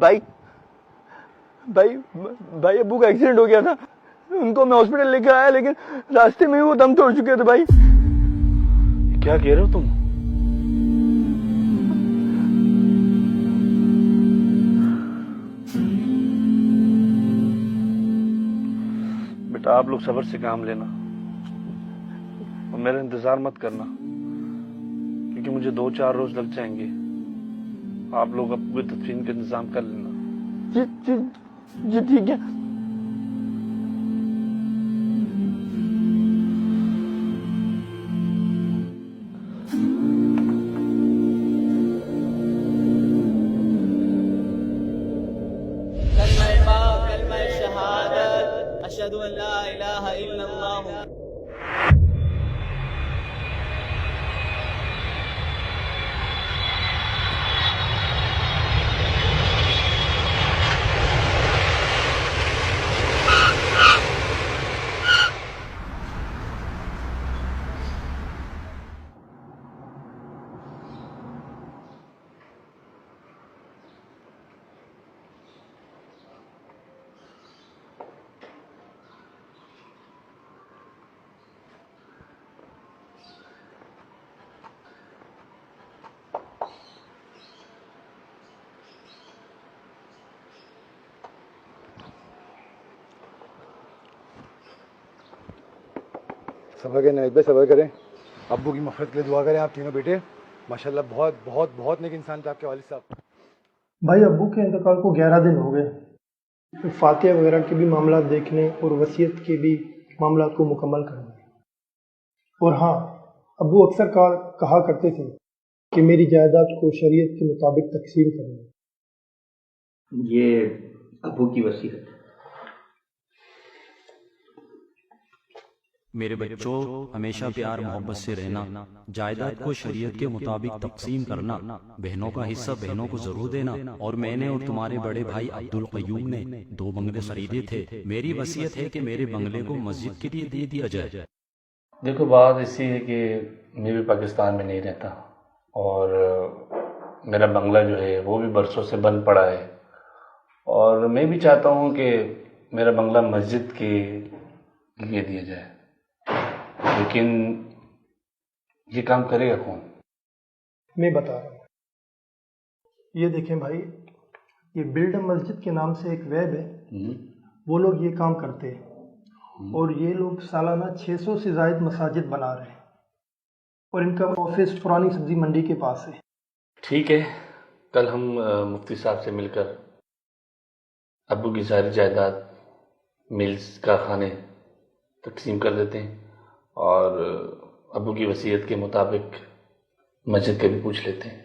भाई भाई भाई अब्बू का एक्सीडेंट हो गया था, उनको मैं हॉस्पिटल लेकर आया, लेकिन रास्ते में ही वो दम तोड़ चुके थे भाई। क्या कह रहे हो तुम? बेटा आप लोग सब्र से काम लेना और मेरा इंतजार मत करना, क्योंकि मुझे 2-4 रोज लग जाएंगे। आप लोग अब कोई तदफीन का इंतजाम कर लेना। जी जी जी ठीक है। कलमा शहादत अशहदु अल्ला इलाहा इल्लल्लाह। सबर करें नाइक भाई, सबर करें। अब्बू की मफ़रत के लिए दुआ करें आप तीनों बेटे। माशाल्लाह बहुत बहुत बहुत नेक इंसान थे आपके वालिद साहब। भाई अब्बू के इंतकाल को 11 दिन हो गए, तो फातिहा वगैरह के भी मामला देखने और वसीयत के भी मामला को मुकम्मल करने। और हाँ, अब्बू अक्सर कहा करते थे कि मेरी जायदाद को शरीयत के मुताबिक तकसीम करना। ये अब्बू की वसीयत है। मेरे बच्चों, हमेशा प्यार मोहब्बत से रहना, जायदाद को शरीयत के मुताबिक तकसीम करना, बहनों का हिस्सा बहनों को जरूर देना। और मैंने और तुम्हारे बड़े भाई अब्दुल कयूम ने 2 बंगले खरीदे थे। मेरी वसीयत है कि मेरे बंगले को मस्जिद के लिए दे दिया जाए। देखो बात ऐसी है कि मैं भी पाकिस्तान में नहीं रहता और मेरा बंगला जो है वो भी बरसों से बंद पड़ा है, और मैं भी चाहता हूँ कि मेरा बंगला मस्जिद के लिए दिया जाए, लेकिन ये काम करेगा कौन? मैं बता रहा हूँ। ये देखें भाई, ये बिल्ड मस्जिद के नाम से एक वेब है, वो लोग ये काम करते हैं और ये लोग सालाना 600 से ज़ायद मसाजिद बना रहे हैं, और इनका ऑफिस पुरानी सब्जी मंडी के पास है। ठीक है, कल हम मुफ्ती साहब से मिलकर अब्बू की सारी जायदाद, मिल्स, कारखाने तकसीम कर देते हैं और अब्बू की वसीयत के मुताबिक मस्जिद के भी पूछ लेते हैं।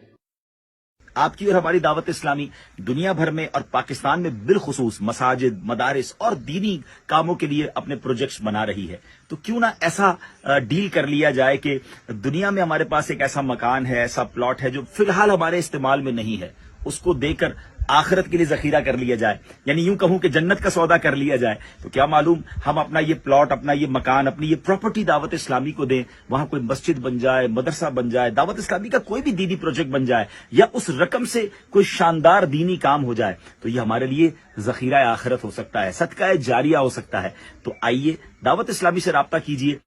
आपकी और हमारी दावत इस्लामी दुनिया भर में और पाकिस्तान में बिलखुसूस मसाजिद, मदारिस और दीनी कामों के लिए अपने प्रोजेक्ट्स बना रही है। तो क्यों ना ऐसा डील कर लिया जाए कि दुनिया में हमारे पास एक ऐसा मकान है, ऐसा प्लॉट है जो फिलहाल हमारे इस्तेमाल में नहीं है, उसको देकर आखिरत के लिए जखीरा कर लिया जाए, यानी यूं कहूं कि जन्नत का सौदा कर लिया जाए। तो क्या मालूम हम अपना ये प्लॉट, अपना ये मकान, अपनी ये प्रॉपर्टी दावत इस्लामी को दें, वहां कोई मस्जिद बन जाए, मदरसा बन जाए, दावत इस्लामी का कोई भी दीनी प्रोजेक्ट बन जाए, या उस रकम से कोई शानदार दीनी काम हो जाए, तो ये हमारे लिए जखीरा आखिरत हो सकता है, सदका जारिया हो सकता है। तो आइए दावत इस्लामी से राब्ता कीजिए।